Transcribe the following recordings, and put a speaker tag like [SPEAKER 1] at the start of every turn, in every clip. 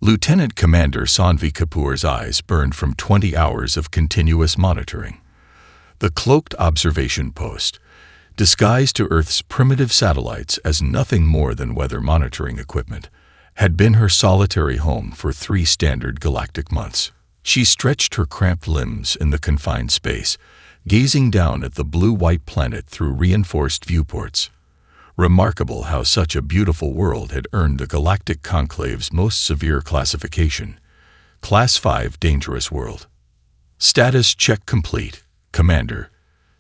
[SPEAKER 1] Lieutenant Commander Sanvi Kapoor's eyes burned from 20 hours of continuous monitoring. The cloaked observation post, disguised to Earth's primitive satellites as nothing more than weather monitoring equipment, had been her solitary home for 3 standard galactic months. She stretched her cramped limbs in the confined space, gazing down at the blue-white planet through reinforced viewports. Remarkable how such a beautiful world had earned the Galactic Conclave's most severe classification, Class 5 Dangerous World. Status check complete, Commander,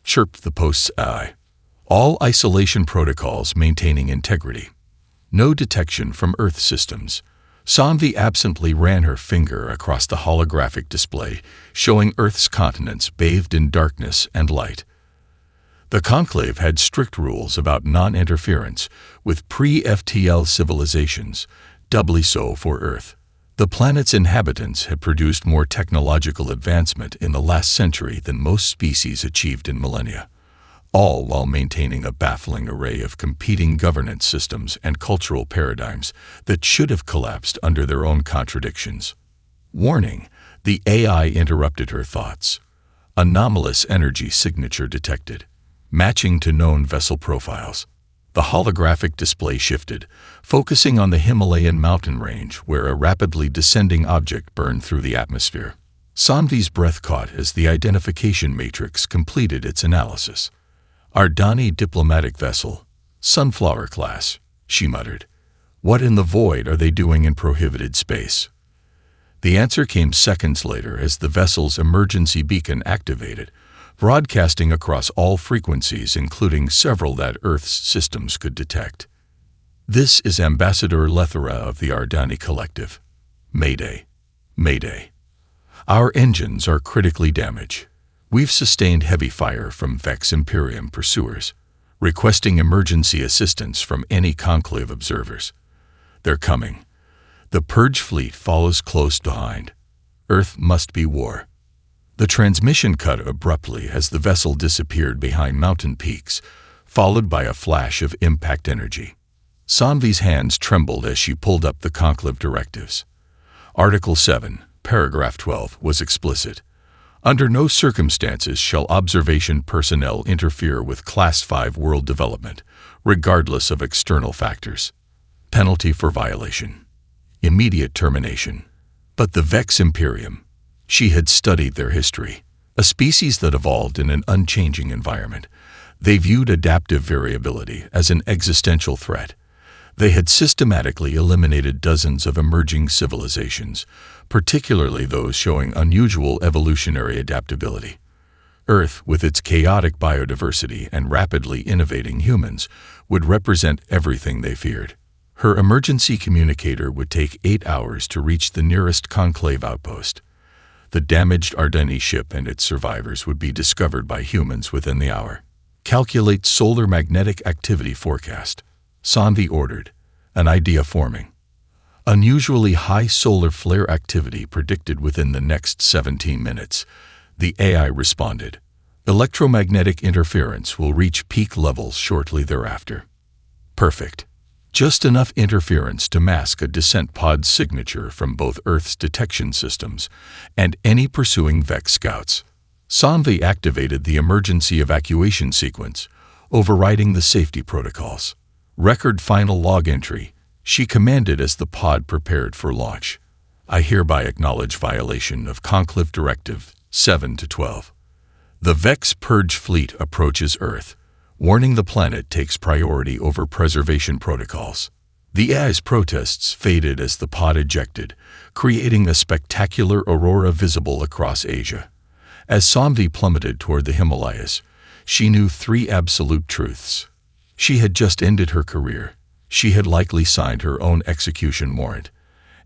[SPEAKER 1] chirped the post's AI. All isolation protocols maintaining integrity. No detection from Earth systems. Sanvi absently ran her finger across the holographic display, showing Earth's continents bathed in darkness and light. The Conclave had strict rules about non-interference with pre-FTL civilizations, doubly so for Earth. The planet's inhabitants had produced more technological advancement in the last century than most species achieved in millennia, all while maintaining a baffling array of competing governance systems and cultural paradigms that should have collapsed under their own contradictions. Warning, the AI interrupted her thoughts. Anomalous energy signature detected, matching to known vessel profiles. The holographic display shifted, focusing on the Himalayan mountain range where a rapidly descending object burned through the atmosphere. Sanvi's breath caught as the identification matrix completed its analysis. Ardani diplomatic vessel, Sunflower class, she muttered. What in the void are they doing in prohibited space? The answer came seconds later as the vessel's emergency beacon activated, broadcasting across all frequencies including several that Earth's systems could detect. This is Ambassador Lethera of the Ardani Collective. Mayday. Mayday. Our engines are critically damaged. We've sustained heavy fire from Vex Imperium pursuers, requesting emergency assistance from any Conclave observers. They're coming. The Purge fleet follows close behind. Earth must be war. The transmission cut abruptly as the vessel disappeared behind mountain peaks, followed by a flash of impact energy. Sanvi's hands trembled as she pulled up the Conclave directives. Article 7, Paragraph 12 was explicit. Under no circumstances shall observation personnel interfere with Class 5 world development, regardless of external factors. Penalty for violation. Immediate termination. But the Vex Imperium. She had studied their history. A species that evolved in an unchanging environment. They viewed adaptive variability as an existential threat. They had systematically eliminated dozens of emerging civilizations, particularly those showing unusual evolutionary adaptability. Earth, with its chaotic biodiversity and rapidly innovating humans, would represent everything they feared. Her emergency communicator would take 8 hours to reach the nearest Conclave outpost. The damaged Ardani ship and its survivors would be discovered by humans within the hour. Calculate solar magnetic activity forecast. Sanvi ordered, an idea forming. Unusually high solar flare activity predicted within the next 17 minutes. The AI responded. Electromagnetic interference will reach peak levels shortly thereafter. Perfect. Just enough interference to mask a descent pod signature from both Earth's detection systems and any pursuing Vex scouts. Sanvi activated the emergency evacuation sequence, overriding the safety protocols. Record final log entry, she commanded as the pod prepared for launch. I hereby acknowledge violation of Conclave Directive 7-12. The Vex Purge fleet approaches Earth, warning the planet takes priority over preservation protocols. The AI's protests faded as the pod ejected, creating a spectacular aurora visible across Asia. As Sanvi plummeted toward the Himalayas, she knew 3 absolute truths. She had just ended her career. She had likely signed her own execution warrant.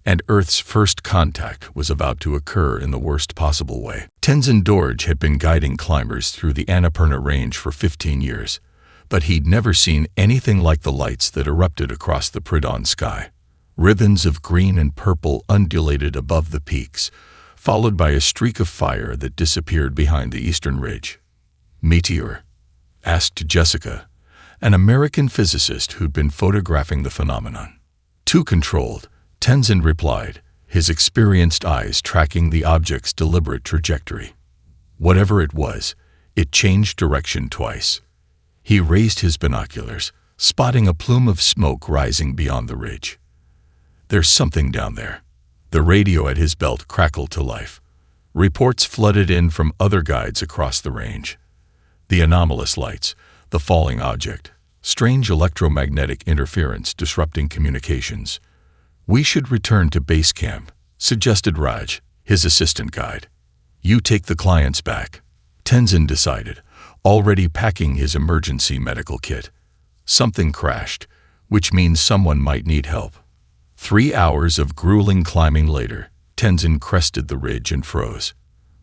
[SPEAKER 1] And Earth's first contact was about to occur in the worst possible way. Tenzin Dorje had been guiding climbers through the Annapurna Range for 15 years, but he'd never seen anything like the lights that erupted across the pre-dawn sky. Ribbons of green and purple undulated above the peaks, followed by a streak of fire that disappeared behind the eastern ridge. Meteor? Asked Jessica, an American physicist who'd been photographing the phenomenon. Too controlled, Tenzin replied, his experienced eyes tracking the object's deliberate trajectory. Whatever it was, it changed direction twice. He raised his binoculars, spotting a plume of smoke rising beyond the ridge. "There's something down there." The radio at his belt crackled to life. Reports flooded in from other guides across the range. The anomalous lights, the falling object, strange electromagnetic interference disrupting communications. "We should return to base camp," suggested Raj, his assistant guide. "You take the clients back," Tenzin decided, already packing his emergency medical kit. Something crashed, which means someone might need help. 3 hours of grueling climbing later, Tenzin crested the ridge and froze.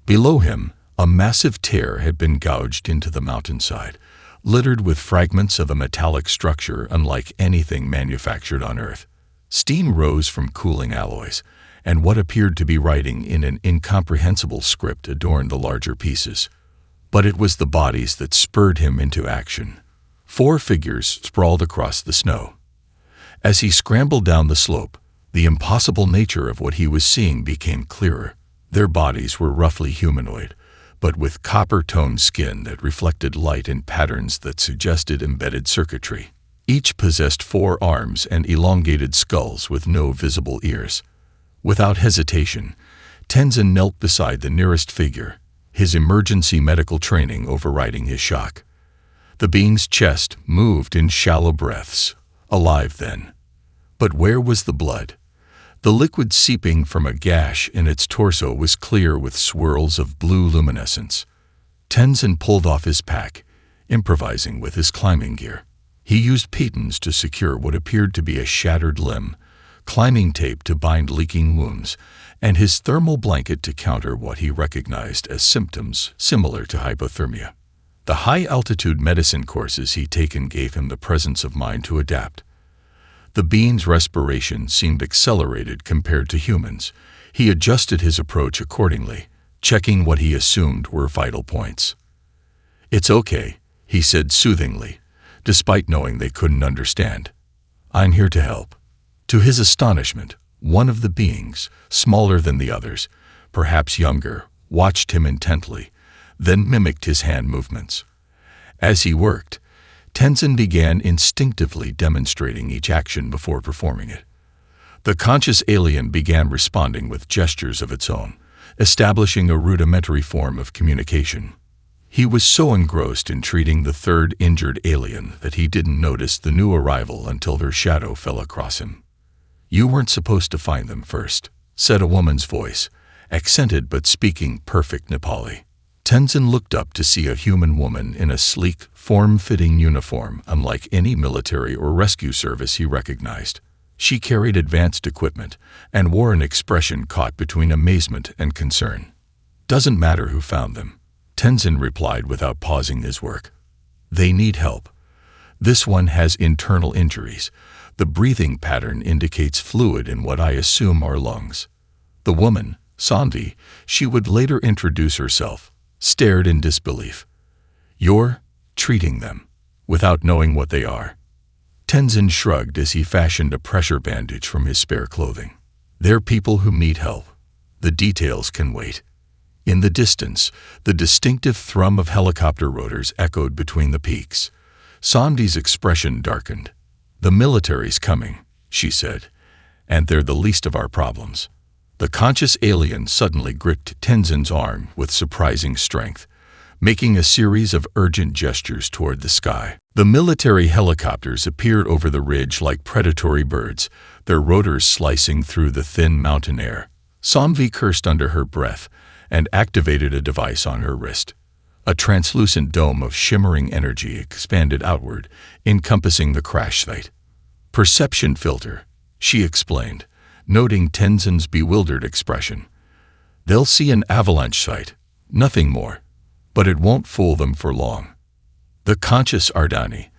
[SPEAKER 1] Below him, a massive tear had been gouged into the mountainside, littered with fragments of a metallic structure unlike anything manufactured on Earth. Steam rose from cooling alloys, and what appeared to be writing in an incomprehensible script adorned the larger pieces. But it was the bodies that spurred him into action. 4 figures sprawled across the snow. As he scrambled down the slope, the impossible nature of what he was seeing became clearer. Their bodies were roughly humanoid, but with copper-toned skin that reflected light in patterns that suggested embedded circuitry. Each possessed 4 arms and elongated skulls with no visible ears. Without hesitation, Tenzin knelt beside the nearest figure, his emergency medical training overriding his shock. The being's chest moved in shallow breaths, alive then. But where was the blood? The liquid seeping from a gash in its torso was clear with swirls of blue luminescence. Tenzin pulled off his pack, improvising with his climbing gear. He used pitons to secure what appeared to be a shattered limb, climbing tape to bind leaking wounds, and his thermal blanket to counter what he recognized as symptoms similar to hypothermia. The high-altitude medicine courses he'd taken gave him the presence of mind to adapt. The being's respiration seemed accelerated compared to humans. He adjusted his approach accordingly, checking what he assumed were vital points. "It's okay," he said soothingly, despite knowing they couldn't understand. "I'm here to help." To his astonishment, one of the beings, smaller than the others, perhaps younger, watched him intently, then mimicked his hand movements. As he worked, Tenzin began instinctively demonstrating each action before performing it. The conscious alien began responding with gestures of its own, establishing a rudimentary form of communication. He was so engrossed in treating the third injured alien that he didn't notice the new arrival until her shadow fell across him. "You weren't supposed to find them first," said a woman's voice, accented but speaking perfect Nepali. Tenzin looked up to see a human woman in a sleek, form-fitting uniform unlike any military or rescue service he recognized. She carried advanced equipment and wore an expression caught between amazement and concern. "Doesn't matter who found them," Tenzin replied without pausing his work. "They need help. This one has internal injuries. The breathing pattern indicates fluid in what I assume are lungs." The woman, Sanvi, she would later introduce herself, stared in disbelief. "You're treating them without knowing what they are?" Tenzin shrugged as he fashioned a pressure bandage from his spare clothing. "They're people who need help. The details can wait." In the distance, the distinctive thrum of helicopter rotors echoed between the peaks. Sanvi's expression darkened. "The military's coming," she said, "and they're the least of our problems." The conscious alien suddenly gripped Tenzin's arm with surprising strength, making a series of urgent gestures toward the sky. The military helicopters appeared over the ridge like predatory birds, their rotors slicing through the thin mountain air. Sanvi cursed under her breath and activated a device on her wrist. A translucent dome of shimmering energy expanded outward, encompassing the crash site. "Perception filter," she explained, noting Tenzin's bewildered expression. "They'll see an avalanche site, nothing more, but it won't fool them for long." The conscious Ardani,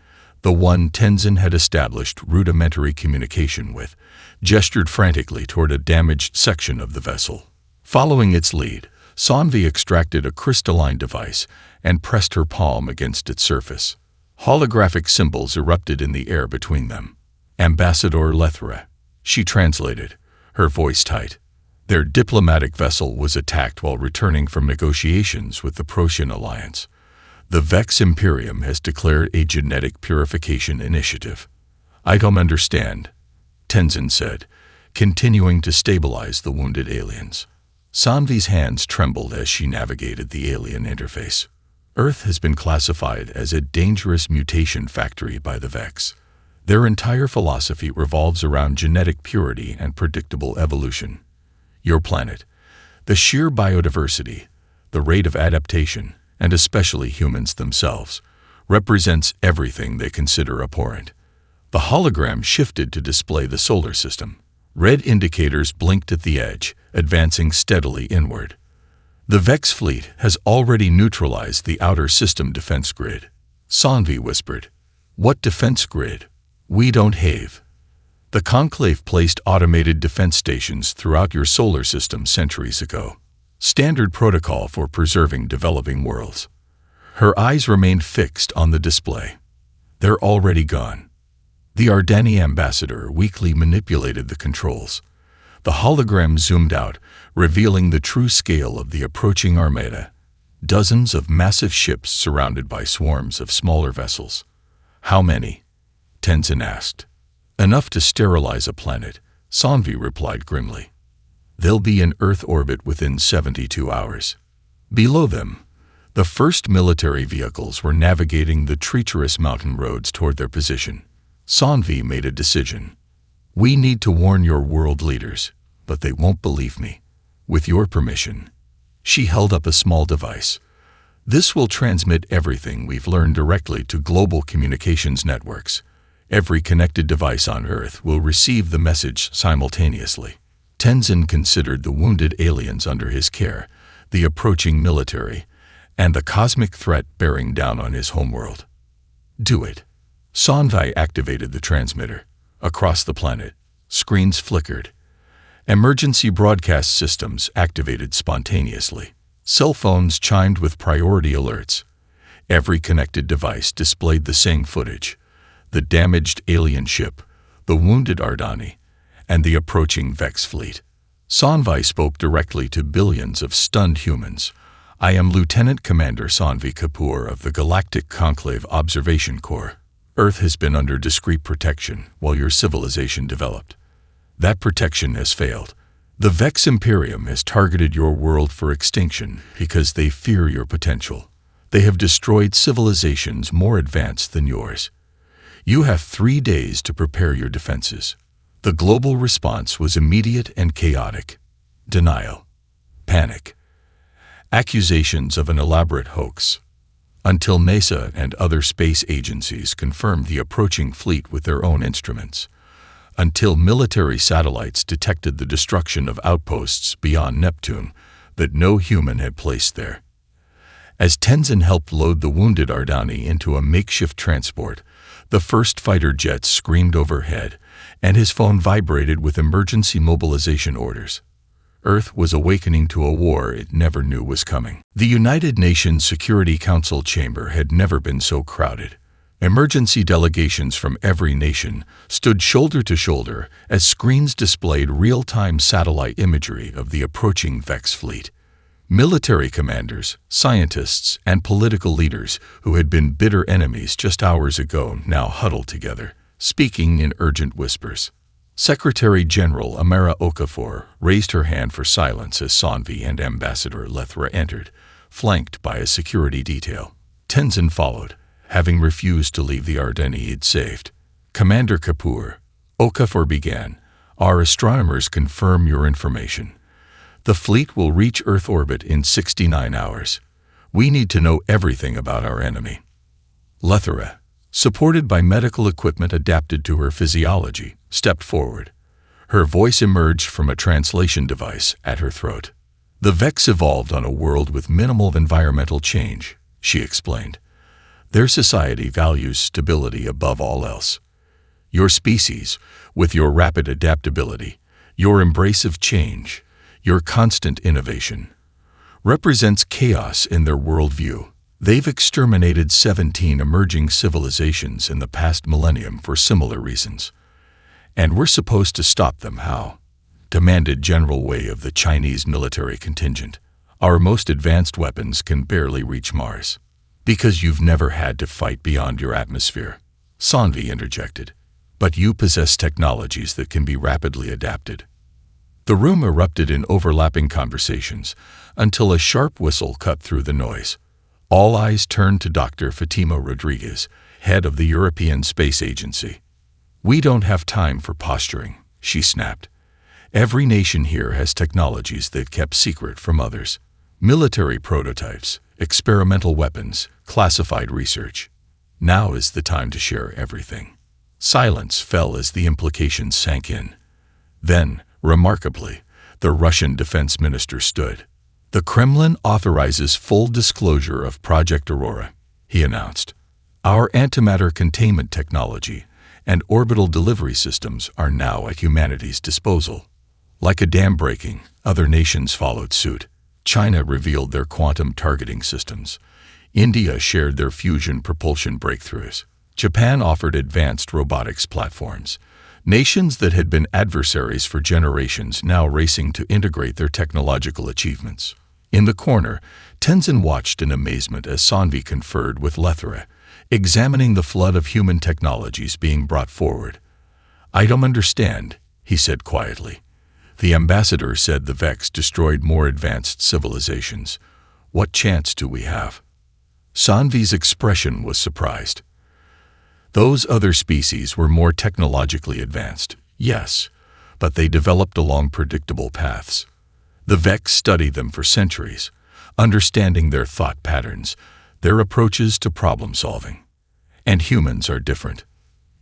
[SPEAKER 1] the one Tenzin had established rudimentary communication with, gestured frantically toward a damaged section of the vessel. Following its lead, Sanvi extracted a crystalline device and pressed her palm against its surface. Holographic symbols erupted in the air between them. "Ambassador Lethra," she translated, her voice tight. Their diplomatic vessel was attacked while returning from negotiations with the Protean Alliance. The Vex Imperium has declared a genetic purification initiative. I don't understand, Tenzin said, continuing to stabilize the wounded aliens. Sanvi's hands trembled as she navigated the alien interface. Earth has been classified as a dangerous mutation factory by the Vex. Their entire philosophy revolves around genetic purity and predictable evolution. Your planet, the sheer biodiversity, the rate of adaptation, and especially humans themselves, represents everything they consider abhorrent. The hologram shifted to display the solar system. Red indicators blinked at the edge, advancing steadily inward. The Vex fleet has already neutralized the outer system defense grid. Sanvi whispered. What defense grid? We don't have. The Conclave placed automated defense stations throughout your solar system centuries ago. Standard protocol for preserving developing worlds. Her eyes remained fixed on the display. They're already gone. The Ardani ambassador weakly manipulated the controls. The hologram zoomed out, revealing the true scale of the approaching armada. Dozens of massive ships surrounded by swarms of smaller vessels. How many? Tenzin asked. Enough to sterilize a planet, Sanvi replied grimly. They'll be in Earth orbit within 72 hours. Below them, the first military vehicles were navigating the treacherous mountain roads toward their position. Sanvi made a decision. We need to warn your world leaders, but they won't believe me. With your permission. She held up a small device. This will transmit everything we've learned directly to global communications networks. Every connected device on Earth will receive the message simultaneously. Tenzin considered the wounded aliens under his care, the approaching military, and the cosmic threat bearing down on his homeworld. Do it. Sanvi activated the transmitter. Across the planet, screens flickered. Emergency broadcast systems activated spontaneously. Cell phones chimed with priority alerts. Every connected device displayed the same footage. The damaged alien ship, the wounded Ardani, and the approaching Vex fleet. Sanvi spoke directly to billions of stunned humans. I am Lieutenant Commander Sanvi Kapoor of the Galactic Conclave Observation Corps. Earth has been under discreet protection while your civilization developed. That protection has failed. The Vex Imperium has targeted your world for extinction because they fear your potential. They have destroyed civilizations more advanced than yours. You have 3 days to prepare your defenses. The global response was immediate and chaotic. Denial. Panic. Accusations of an elaborate hoax. Until NASA and other space agencies confirmed the approaching fleet with their own instruments. Until military satellites detected the destruction of outposts beyond Neptune that no human had placed there. As Tenzin helped load the wounded Ardani into a makeshift transport, the first fighter jets screamed overhead, and his phone vibrated with emergency mobilization orders. Earth was awakening to a war it never knew was coming. The United Nations Security Council chamber had never been so crowded. Emergency delegations from every nation stood shoulder to shoulder as screens displayed real-time satellite imagery of the approaching Vex fleet. Military commanders, scientists, and political leaders who had been bitter enemies just hours ago now huddled together, speaking in urgent whispers. Secretary General Amara Okafor raised her hand for silence as Sanvi and Ambassador Lethra entered, flanked by a security detail. Tenzin followed, having refused to leave the Ardani he'd saved. Commander Kapoor, Okafor began, our astronomers confirm your information. The fleet will reach Earth orbit in 69 hours. We need to know everything about our enemy. Lethra, supported by medical equipment adapted to her physiology, stepped forward. Her voice emerged from a translation device at her throat. The Vex evolved on a world with minimal environmental change, she explained. Their society values stability above all else. Your species, with your rapid adaptability, your embrace of change, your constant innovation, represents chaos in their worldview. They've exterminated 17 emerging civilizations in the past millennium for similar reasons. And we're supposed to stop them how? demanded General Wei of the Chinese military contingent. "Our most advanced weapons can barely reach Mars." "Because you've never had to fight beyond your atmosphere," Sanvi interjected. "But you possess technologies that can be rapidly adapted." The room erupted in overlapping conversations until a sharp whistle cut through the noise. All eyes turned to Dr. Fatima Rodriguez, head of the European Space Agency. "We don't have time for posturing," she snapped. "Every nation here has technologies they've kept secret from others. Military prototypes, experimental weapons, classified research. Now is the time to share everything." Silence fell as the implications sank in. Then, remarkably, the Russian defense minister stood. "The Kremlin authorizes full disclosure of Project Aurora," he announced. "Our antimatter containment technology and orbital delivery systems are now at humanity's disposal." Like a dam breaking, other nations followed suit. China revealed their quantum targeting systems. India shared their fusion propulsion breakthroughs. Japan offered advanced robotics platforms. Nations that had been adversaries for generations now racing to integrate their technological achievements. In the corner, Tenzin watched in amazement as Sanvi conferred with Lethra, examining the flood of human technologies being brought forward. "I don't understand," he said quietly. "The ambassador said the Vex destroyed more advanced civilizations. What chance do we have?" Sanvi's expression was surprised. "Those other species were more technologically advanced, yes, but they developed along predictable paths. The Vex studied them for centuries, understanding their thought patterns, their approaches to problem-solving. And humans are different.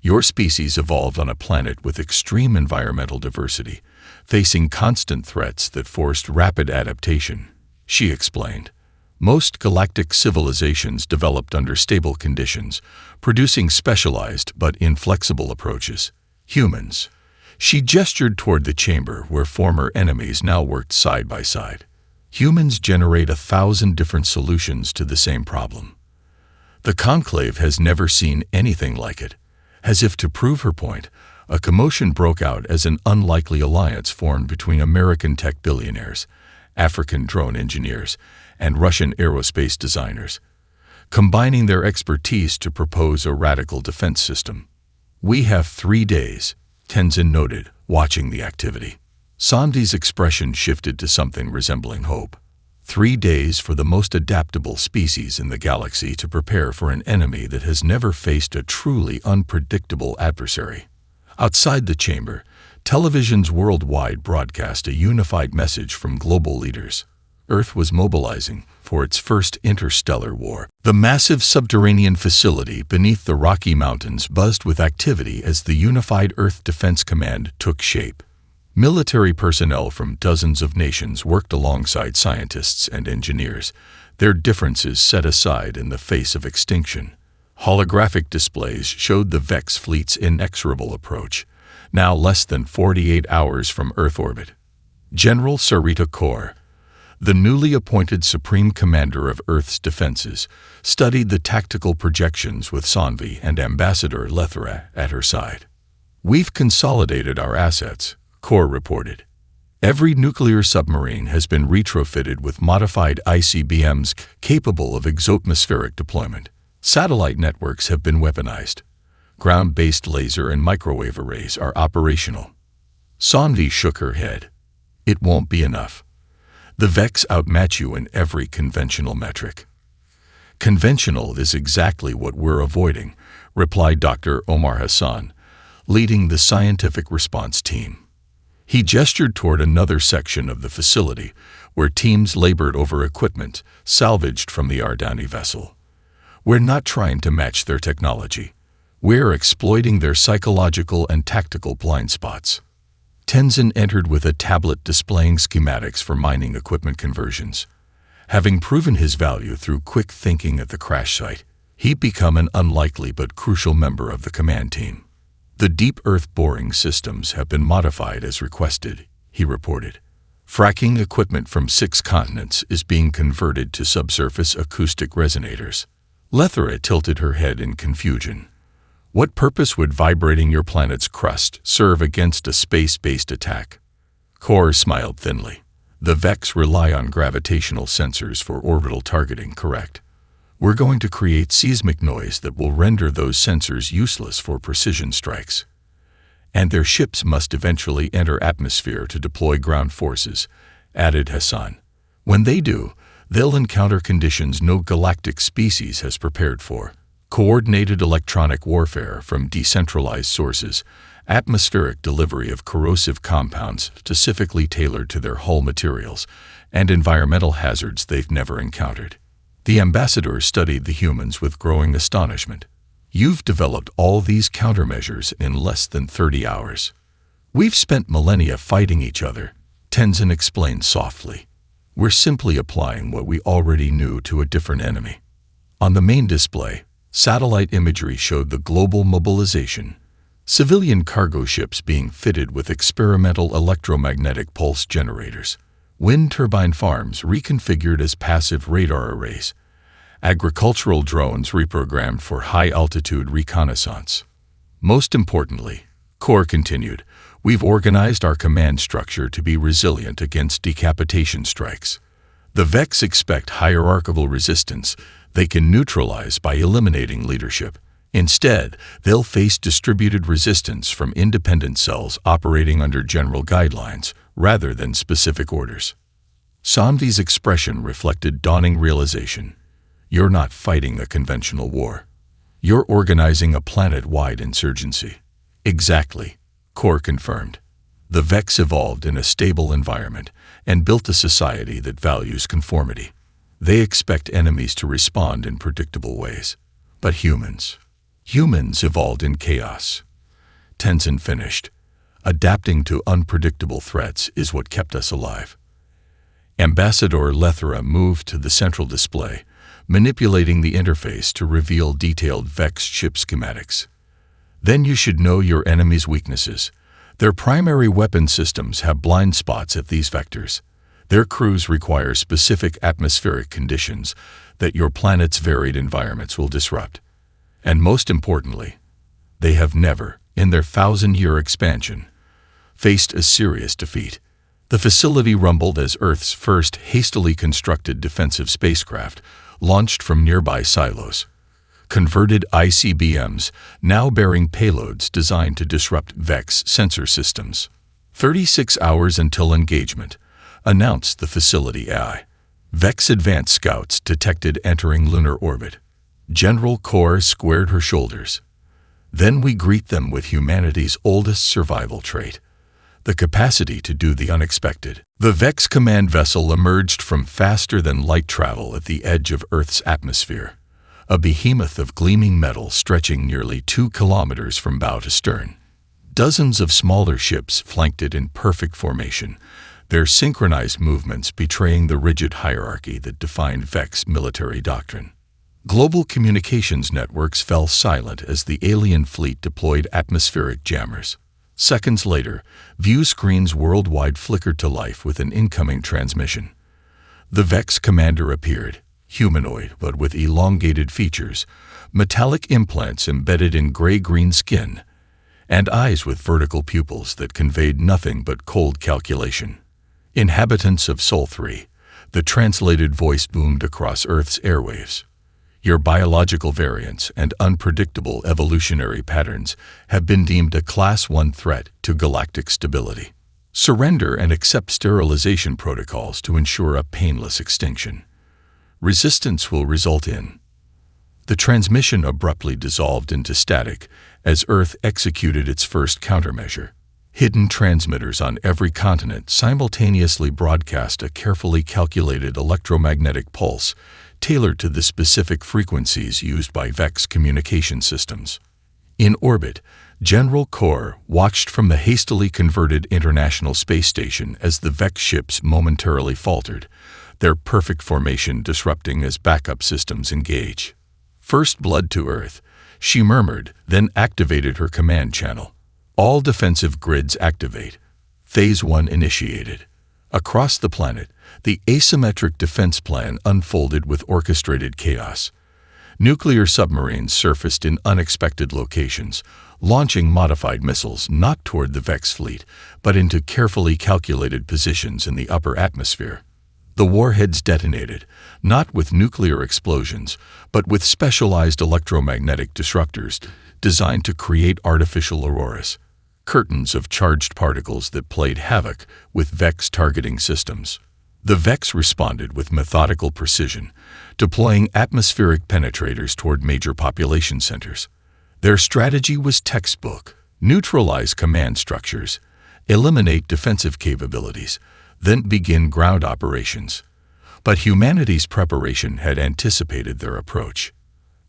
[SPEAKER 1] Your species evolved on a planet with extreme environmental diversity, facing constant threats that forced rapid adaptation," she explained. "Most galactic civilizations developed under stable conditions, producing specialized but inflexible approaches. Humans." She gestured toward the chamber where former enemies now worked side by side. "Humans generate 1,000 different solutions to the same problem. The Conclave has never seen anything like it." As if to prove her point, a commotion broke out as an unlikely alliance formed between American tech billionaires, African drone engineers, and Russian aerospace designers, combining their expertise to propose a radical defense system. "We have 3 days," Tenzin noted, watching the activity. Sanvi's expression shifted to something resembling hope. 3 days for the most adaptable species in the galaxy to prepare for an enemy that has never faced a truly unpredictable adversary. Outside the chamber, televisions worldwide broadcast a unified message from global leaders. Earth was mobilizing for its first interstellar war. The massive subterranean facility beneath the Rocky Mountains buzzed with activity as the Unified Earth Defense Command took shape. Military personnel from dozens of nations worked alongside scientists and engineers, their differences set aside in the face of extinction. Holographic displays showed the Vex fleet's inexorable approach, now less than 48 hours from Earth orbit. General Sarita Kaur, the newly appointed Supreme Commander of Earth's defenses, studied the tactical projections with Sanvi and Ambassador Lethra at her side. "We've consolidated our assets," Kaur reported. "Every nuclear submarine has been retrofitted with modified ICBMs capable of exoatmospheric deployment. Satellite networks have been weaponized. Ground-based laser and microwave arrays are operational." Sanvi shook her head. "It won't be enough. The Vex outmatch you in every conventional metric." "Conventional is exactly what we're avoiding," replied Dr. Omar Hassan, leading the scientific response team. He gestured toward another section of the facility, where teams labored over equipment salvaged from the Ardani vessel. "We're not trying to match their technology. We're exploiting their psychological and tactical blind spots." Tenzin entered with a tablet displaying schematics for mining equipment conversions. Having proven his value through quick thinking at the crash site, he'd become an unlikely but crucial member of the command team. "The deep earth boring systems have been modified as requested," he reported. "Fracking equipment from 6 continents is being converted to subsurface acoustic resonators." Lethra tilted her head in confusion. "What purpose would vibrating your planet's crust serve against a space-based attack?" Kor smiled thinly. The Vex rely on gravitational sensors for orbital targeting, correct? We're going to create seismic noise that will render those sensors useless for precision strikes. And their ships must eventually enter atmosphere to deploy ground forces, added Hassan. When they do, they'll encounter conditions no galactic species has prepared for. Coordinated electronic warfare from decentralized sources, atmospheric delivery of corrosive compounds specifically tailored to their hull materials, and environmental hazards they've never encountered. The ambassador studied the humans with growing astonishment. You've developed all these countermeasures in less than 30 hours. We've spent millennia fighting each other, Tenzin explained softly. We're simply applying what we already knew to a different enemy. On the main display, satellite imagery showed the global mobilization. Civilian cargo ships being fitted with experimental electromagnetic pulse generators, wind turbine farms reconfigured as passive radar arrays, agricultural drones reprogrammed for high-altitude reconnaissance. Most importantly, Kor continued, we've organized our command structure to be resilient against decapitation strikes. The Vex expect hierarchical resistance they can neutralize by eliminating leadership. Instead, they'll face distributed resistance from independent cells operating under general guidelines rather than specific orders. Sanvi's expression reflected dawning realization. You're not fighting a conventional war. You're organizing a planet-wide insurgency. Exactly, Kor confirmed. The Vex evolved in a stable environment and built a society that values conformity. They expect enemies to respond in predictable ways. But humans evolved in chaos. Tenzin finished. Adapting to unpredictable threats is what kept us alive. Ambassador Lethra moved to the central display, manipulating the interface to reveal detailed Vex ship schematics. Then you should know your enemy's weaknesses. Their primary weapon systems have blind spots at these vectors. Their crews require specific atmospheric conditions that your planet's varied environments will disrupt. And most importantly, they have never, in their 1,000-year expansion, faced a serious defeat. The facility rumbled as Earth's first hastily constructed defensive spacecraft launched from nearby silos. Converted ICBMs now bearing payloads designed to disrupt Vex sensor systems. 36 hours until engagement, announced the facility AI. Vex advanced scouts detected entering lunar orbit. General Kor squared her shoulders. Then we greet them with humanity's oldest survival trait, the capacity to do the unexpected. The Vex command vessel emerged from faster-than-light travel at the edge of Earth's atmosphere, a behemoth of gleaming metal stretching nearly 2 kilometers from bow to stern. Dozens of smaller ships flanked it in perfect formation, their synchronized movements betraying the rigid hierarchy that defined Vex military doctrine. Global communications networks fell silent as the alien fleet deployed atmospheric jammers. Seconds later, view screens worldwide flickered to life with an incoming transmission. The Vex commander appeared, humanoid but with elongated features, metallic implants embedded in gray-green skin, and eyes with vertical pupils that conveyed nothing but cold calculation. Inhabitants of Sol 3, the translated voice boomed across Earth's airwaves. Your biological variants and unpredictable evolutionary patterns have been deemed a Class 1 threat to galactic stability. Surrender and accept sterilization protocols to ensure a painless extinction. Resistance will result in. The transmission abruptly dissolved into static as Earth executed its first countermeasure. Hidden transmitters on every continent simultaneously broadcast a carefully calculated electromagnetic pulse tailored to the specific frequencies used by Vex communication systems. In orbit, General Kor watched from the hastily converted International Space Station as the Vex ships momentarily faltered, their perfect formation disrupting as backup systems engage. First blood to Earth, she murmured, then activated her command channel. All defensive grids activate. Phase 1 initiated. Across the planet, the asymmetric defense plan unfolded with orchestrated chaos. Nuclear submarines surfaced in unexpected locations, launching modified missiles not toward the Vex fleet, but into carefully calculated positions in the upper atmosphere. The warheads detonated, not with nuclear explosions, but with specialized electromagnetic disruptors designed to create artificial auroras, curtains of charged particles that played havoc with Vex targeting systems. The Vex responded with methodical precision, deploying atmospheric penetrators toward major population centers. Their strategy was textbook: neutralize command structures, eliminate defensive capabilities, then begin ground operations. But humanity's preparation had anticipated their approach.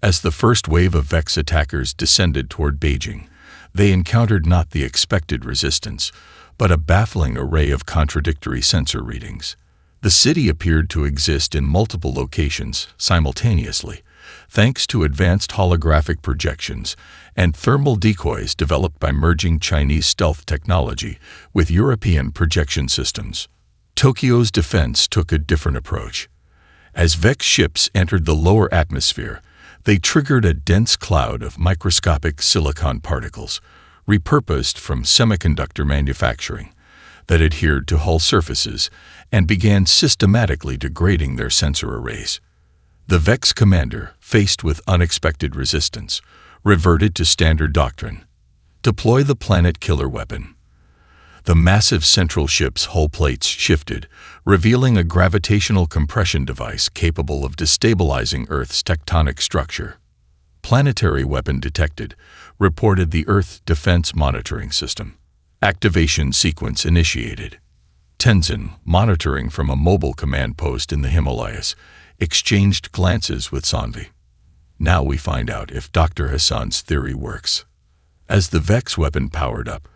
[SPEAKER 1] As the first wave of Vex attackers descended toward Beijing, they encountered not the expected resistance, but a baffling array of contradictory sensor readings. The city appeared to exist in multiple locations simultaneously, thanks to advanced holographic projections and thermal decoys developed by merging Chinese stealth technology with European projection systems. Tokyo's defense took a different approach. As Vex ships entered the lower atmosphere, they triggered a dense cloud of microscopic silicon particles, repurposed from semiconductor manufacturing, that adhered to hull surfaces and began systematically degrading their sensor arrays. The Vex commander, faced with unexpected resistance, reverted to standard doctrine: deploy the planet killer weapon. The massive central ship's hull plates shifted, revealing a gravitational compression device capable of destabilizing Earth's tectonic structure. Planetary weapon detected, reported the Earth Defense Monitoring System. Activation sequence initiated. Tenzin, monitoring from a mobile command post in the Himalayas, exchanged glances with Sanvi. Now we find out if Dr. Hassan's theory works. As the Vex weapon powered up,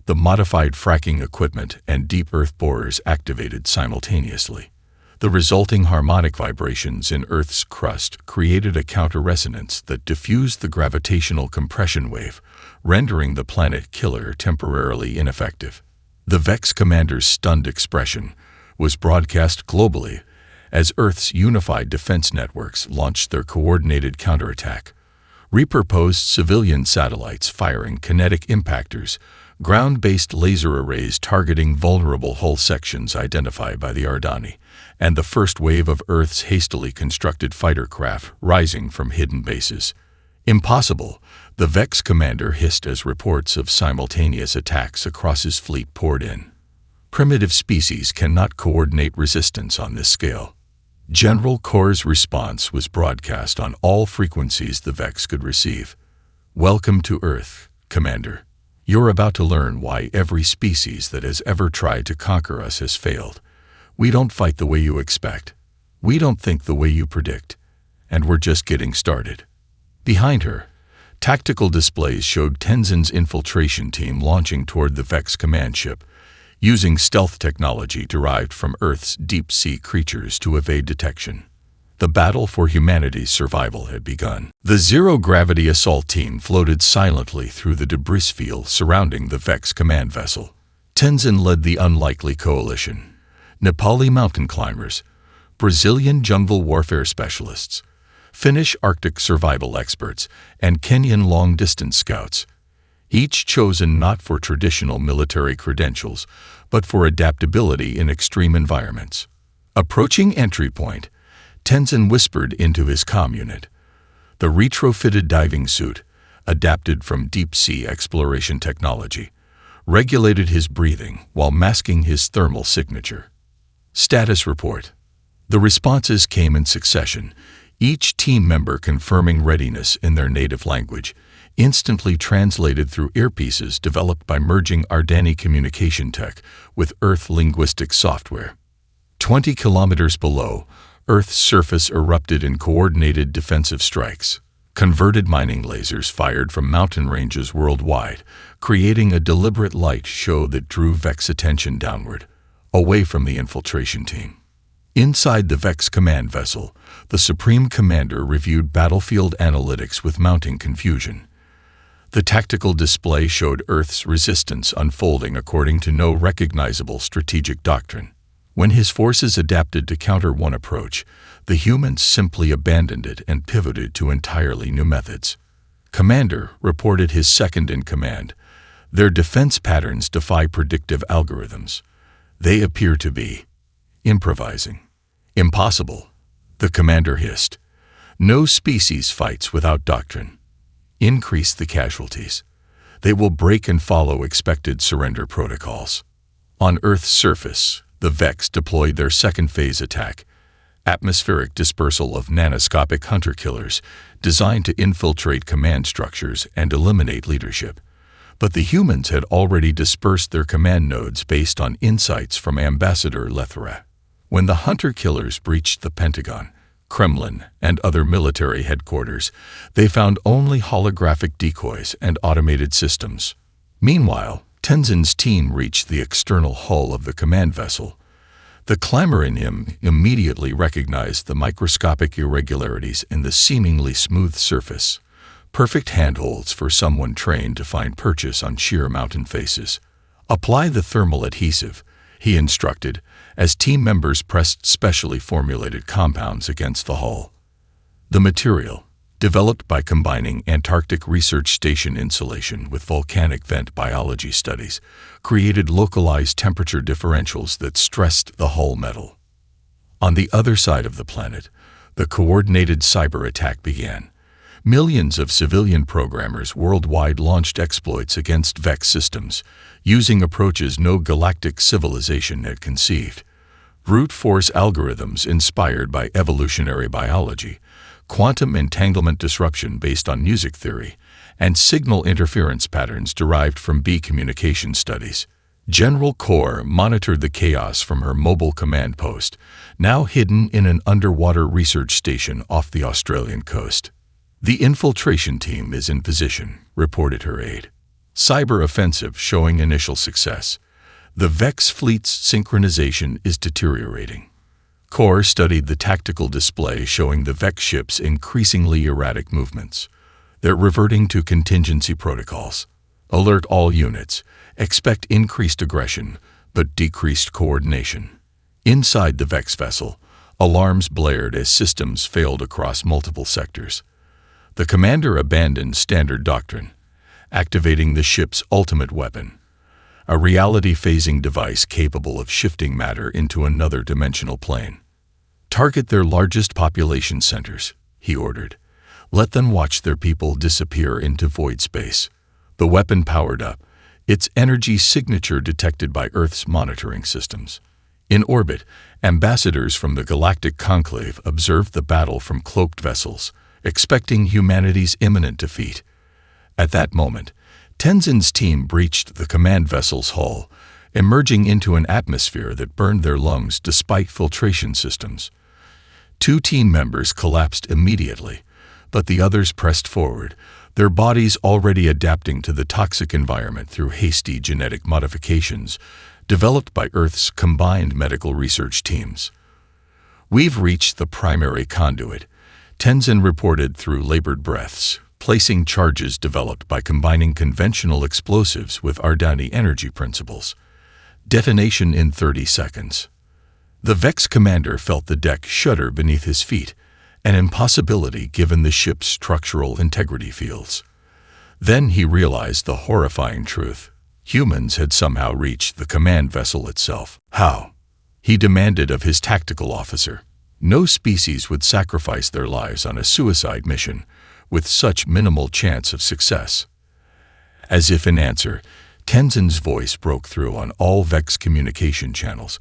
[SPEAKER 1] the modified fracking equipment and deep earth borers activated simultaneously. The resulting harmonic vibrations in Earth's crust created a counter-resonance that diffused the gravitational compression wave, rendering the planet killer temporarily ineffective. The Vex commander's stunned expression was broadcast globally as Earth's unified defense networks launched their coordinated counterattack. Repurposed civilian satellites firing kinetic impactors, ground-based laser arrays targeting vulnerable hull sections identified by the Ardani, and the first wave of Earth's hastily constructed fighter craft rising from hidden bases. Impossible, the Vex commander hissed as reports of simultaneous attacks across his fleet poured in. Primitive species cannot coordinate resistance on this scale. General Corps' response was broadcast on all frequencies the Vex could receive. Welcome to Earth, Commander. You're about to learn why every species that has ever tried to conquer us has failed. We don't fight the way you expect. We don't think the way you predict. And we're just getting started. Behind her, tactical displays showed Tenzin's infiltration team launching toward the Vex command ship, using stealth technology derived from Earth's deep-sea creatures to evade detection. The battle for humanity's survival had begun. The zero-gravity assault team floated silently through the debris field surrounding the Vex command vessel. Tenzin led the unlikely coalition: Nepali mountain climbers, Brazilian jungle warfare specialists, Finnish Arctic survival experts, and Kenyan long-distance scouts, each chosen not for traditional military credentials, but for adaptability in extreme environments. Approaching entry point, Tenzin whispered into his comm unit. The retrofitted diving suit, adapted from deep-sea exploration technology, regulated his breathing while masking his thermal signature. Status report. The responses came in succession, each team member confirming readiness in their native language, instantly translated through earpieces developed by merging Ardani communication tech with Earth linguistic software. 20 kilometers below, Earth's surface erupted in coordinated defensive strikes. Converted mining lasers fired from mountain ranges worldwide, creating a deliberate light show that drew Vex attention downward, away from the infiltration team. Inside the Vex command vessel, the Supreme Commander reviewed battlefield analytics with mounting confusion. The tactical display showed Earth's resistance unfolding according to no recognizable strategic doctrine. When his forces adapted to counter one approach, the humans simply abandoned it and pivoted to entirely new methods. Commander reported his second-in-command. Their defense patterns defy predictive algorithms. They appear to be improvising. Impossible, the commander hissed. No species fights without doctrine. Increase the casualties. They will break and follow expected surrender protocols. On Earth's surface, the Vex deployed their second-phase attack, atmospheric dispersal of nanoscopic hunter-killers designed to infiltrate command structures and eliminate leadership. But the humans had already dispersed their command nodes based on insights from Ambassador Lethra. When the hunter-killers breached the Pentagon, Kremlin, and other military headquarters, they found only holographic decoys and automated systems. Meanwhile, Tenzin's team reached the external hull of the command vessel. The climber in him immediately recognized the microscopic irregularities in the seemingly smooth surface. Perfect handholds for someone trained to find purchase on sheer mountain faces. Apply the thermal adhesive, he instructed, as team members pressed specially formulated compounds against the hull. The material, developed by combining Antarctic Research Station insulation with volcanic vent biology studies, created localized temperature differentials that stressed the hull metal. On the other side of the planet, the coordinated cyber attack began. Millions of civilian programmers worldwide launched exploits against Vex systems, using approaches no galactic civilization had conceived. Brute force algorithms inspired by evolutionary biology, quantum entanglement disruption based on music theory, and signal interference patterns derived from bee communication studies. General Kaur monitored the chaos from her mobile command post, now hidden in an underwater research station off the Australian coast. The infiltration team is in position, reported her aide. Cyber offensive showing initial success. The Vex fleet's synchronization is deteriorating. Kaur studied the tactical display showing the Vex ships' increasingly erratic movements. They're reverting to contingency protocols. Alert all units. Expect increased aggression, but decreased coordination. Inside the Vex vessel, alarms blared as systems failed across multiple sectors. The commander abandoned standard doctrine, activating the ship's ultimate weapon, a reality-phasing device capable of shifting matter into another dimensional plane. Target their largest population centers, he ordered. Let them watch their people disappear into void space. The weapon powered up, its energy signature detected by Earth's monitoring systems. In orbit, ambassadors from the Galactic Conclave observed the battle from cloaked vessels, expecting humanity's imminent defeat. At that moment, Tenzin's team breached the command vessel's hull, emerging into an atmosphere that burned their lungs despite filtration systems. 2 team members collapsed immediately, but the others pressed forward, their bodies already adapting to the toxic environment through hasty genetic modifications developed by Earth's combined medical research teams. We've reached the primary conduit, Tenzin reported through labored breaths, placing charges developed by combining conventional explosives with Ardani energy principles. Detonation in 30 seconds. The Vex commander felt the deck shudder beneath his feet, an impossibility given the ship's structural integrity fields. Then he realized the horrifying truth. Humans had somehow reached the command vessel itself. How? He demanded of his tactical officer. No species would sacrifice their lives on a suicide mission with such minimal chance of success. As if in answer, Tenzin's voice broke through on all Vex communication channels,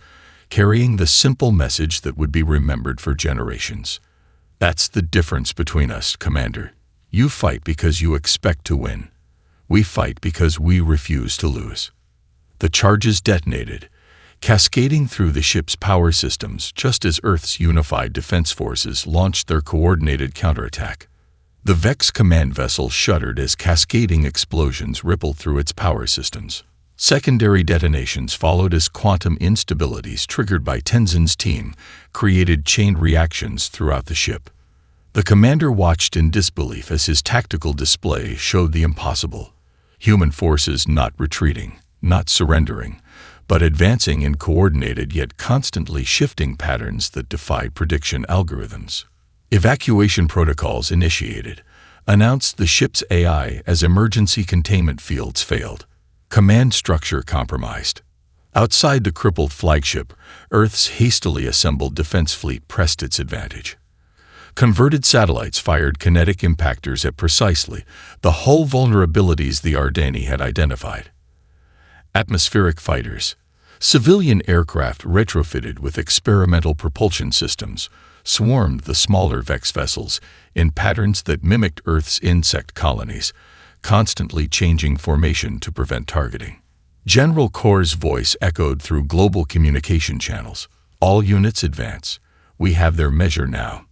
[SPEAKER 1] carrying the simple message that would be remembered for generations. That's the difference between us, Commander. You fight because you expect to win. We fight because we refuse to lose. The charges detonated, cascading through the ship's power systems just as Earth's unified defense forces launched their coordinated counterattack. The Vex command vessel shuddered as cascading explosions rippled through its power systems. Secondary detonations followed as quantum instabilities triggered by Tenzin's team created chain reactions throughout the ship. The commander watched in disbelief as his tactical display showed the impossible. Human forces not retreating, not surrendering, but advancing in coordinated yet constantly shifting patterns that defy prediction algorithms. Evacuation protocols initiated, announced the ship's AI as emergency containment fields failed. Command structure compromised. Outside the crippled flagship, Earth's hastily assembled defense fleet pressed its advantage. Converted satellites fired kinetic impactors at precisely the hull vulnerabilities the Ardani had identified. Atmospheric fighters, civilian aircraft retrofitted with experimental propulsion systems, swarmed the smaller Vex vessels in patterns that mimicked Earth's insect colonies, constantly changing formation to prevent targeting. General Kor's voice echoed through global communication channels. All units advance. We have their measure now.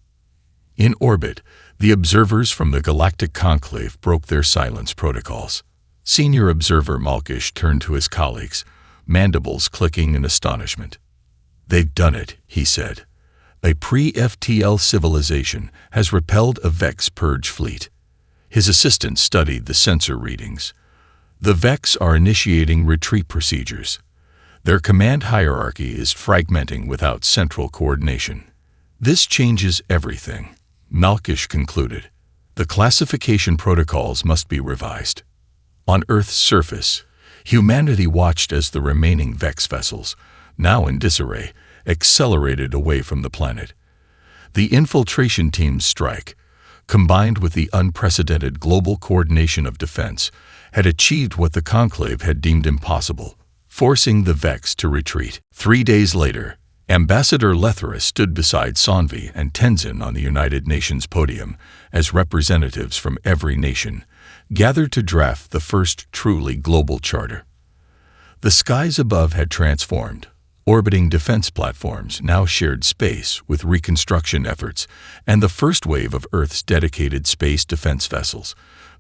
[SPEAKER 1] In orbit, the observers from the Galactic Conclave broke their silence protocols. Senior observer Malkish turned to his colleagues, mandibles clicking in astonishment. "They've done it," he said. "A pre-FTL civilization has repelled a Vex purge fleet." His assistant studied the sensor readings. The Vex are initiating retreat procedures. Their command hierarchy is fragmenting without central coordination. "This changes everything," Malkish concluded. "The classification protocols must be revised." On Earth's surface, humanity watched as the remaining Vex vessels, now in disarray, accelerated away from the planet. The infiltration team's strike, combined with the unprecedented global coordination of defense, had achieved what the Conclave had deemed impossible, forcing the Vex to retreat. 3 days later, Ambassador Lethera stood beside Sanvi and Tenzin on the United Nations podium as representatives from every nation gathered to draft the first truly global charter. The skies above had transformed. Orbiting defense platforms now shared space with reconstruction efforts and the first wave of Earth's dedicated space defense vessels,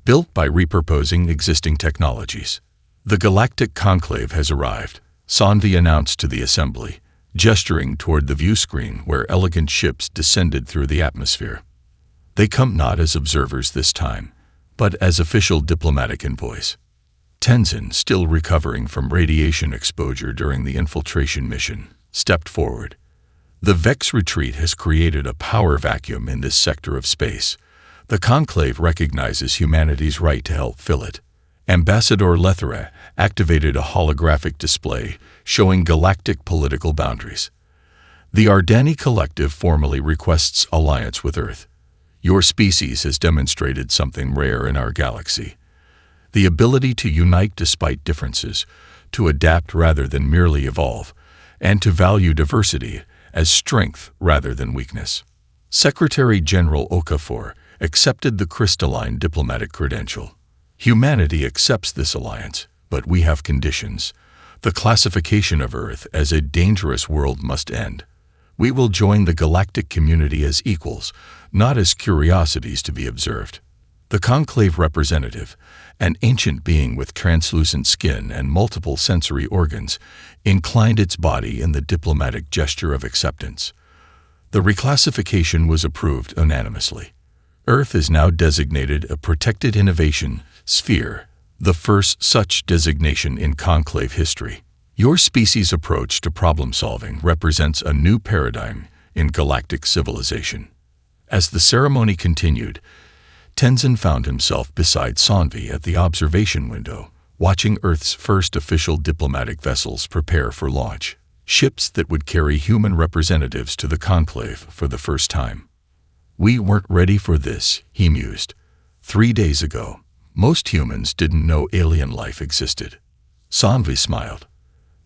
[SPEAKER 1] built by repurposing existing technologies. "The Galactic Conclave has arrived," Sanvi announced to the assembly, gesturing toward the view screen where elegant ships descended through the atmosphere. "They come not as observers this time, but as official diplomatic envoys." Tenzin, still recovering from radiation exposure during the infiltration mission, stepped forward. "The Vex retreat has created a power vacuum in this sector of space. The Conclave recognizes humanity's right to help fill it." Ambassador Lethera activated a holographic display showing galactic political boundaries. "The Ardani Collective formally requests alliance with Earth. Your species has demonstrated something rare in our galaxy. The ability to unite despite differences, to adapt rather than merely evolve, and to value diversity as strength rather than weakness." Secretary General Okafor accepted the crystalline diplomatic credential. "Humanity accepts this alliance, but we have conditions. The classification of Earth as a dangerous world must end. We will join the galactic community as equals, not as curiosities to be observed." The Conclave representative, an ancient being with translucent skin and multiple sensory organs, inclined its body in the diplomatic gesture of acceptance. The reclassification was approved unanimously. Earth is now designated a protected innovation sphere, the first such designation in Conclave history. Your species' approach to problem-solving represents a new paradigm in galactic civilization. As the ceremony continued, Tenzin found himself beside Sanvi at the observation window, watching Earth's first official diplomatic vessels prepare for launch, ships that would carry human representatives to the Conclave for the first time. "We weren't ready for this," he mused. 3 days ago, most humans didn't know alien life existed." Sanvi smiled.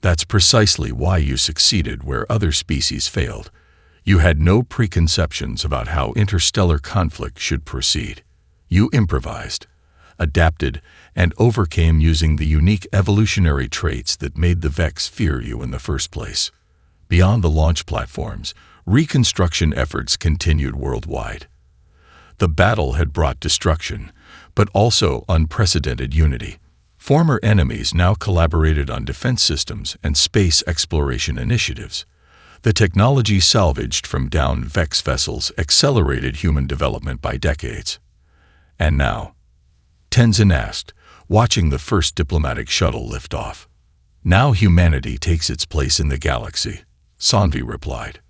[SPEAKER 1] "That's precisely why you succeeded where other species failed. You had no preconceptions about how interstellar conflict should proceed. You improvised, adapted, and overcame using the unique evolutionary traits that made the Vex fear you in the first place." Beyond the launch platforms, reconstruction efforts continued worldwide. The battle had brought destruction, but also unprecedented unity. Former enemies now collaborated on defense systems and space exploration initiatives. The technology salvaged from downed Vex vessels accelerated human development by decades. "And now?" Tenzin asked, watching the first diplomatic shuttle lift off. Now humanity takes its place in the galaxy, Sanvi replied.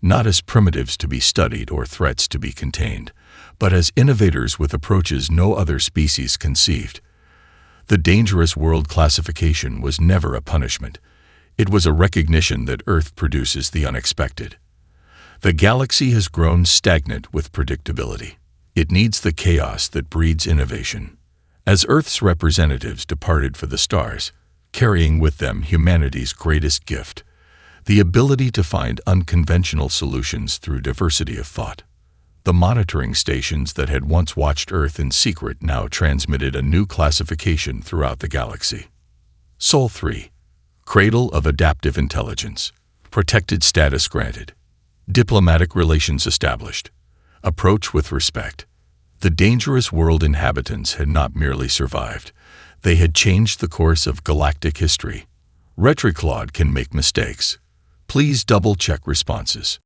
[SPEAKER 1] Not as primitives to be studied or threats to be contained, but as innovators with approaches no other species conceived. The dangerous world classification was never a punishment. It was a recognition that Earth produces the unexpected. The galaxy has grown stagnant with predictability. It needs the chaos that breeds innovation. As Earth's representatives departed for the stars, carrying with them humanity's greatest gift, the ability to find unconventional solutions through diversity of thought. The monitoring stations that had once watched Earth in secret now transmitted a new classification throughout the galaxy. Sol 3. Cradle of Adaptive Intelligence. Protected status granted. Diplomatic relations established. Approach with respect. The dangerous world inhabitants had not merely survived. They had changed the course of galactic history. Retriclaude can make mistakes. Please double-check responses.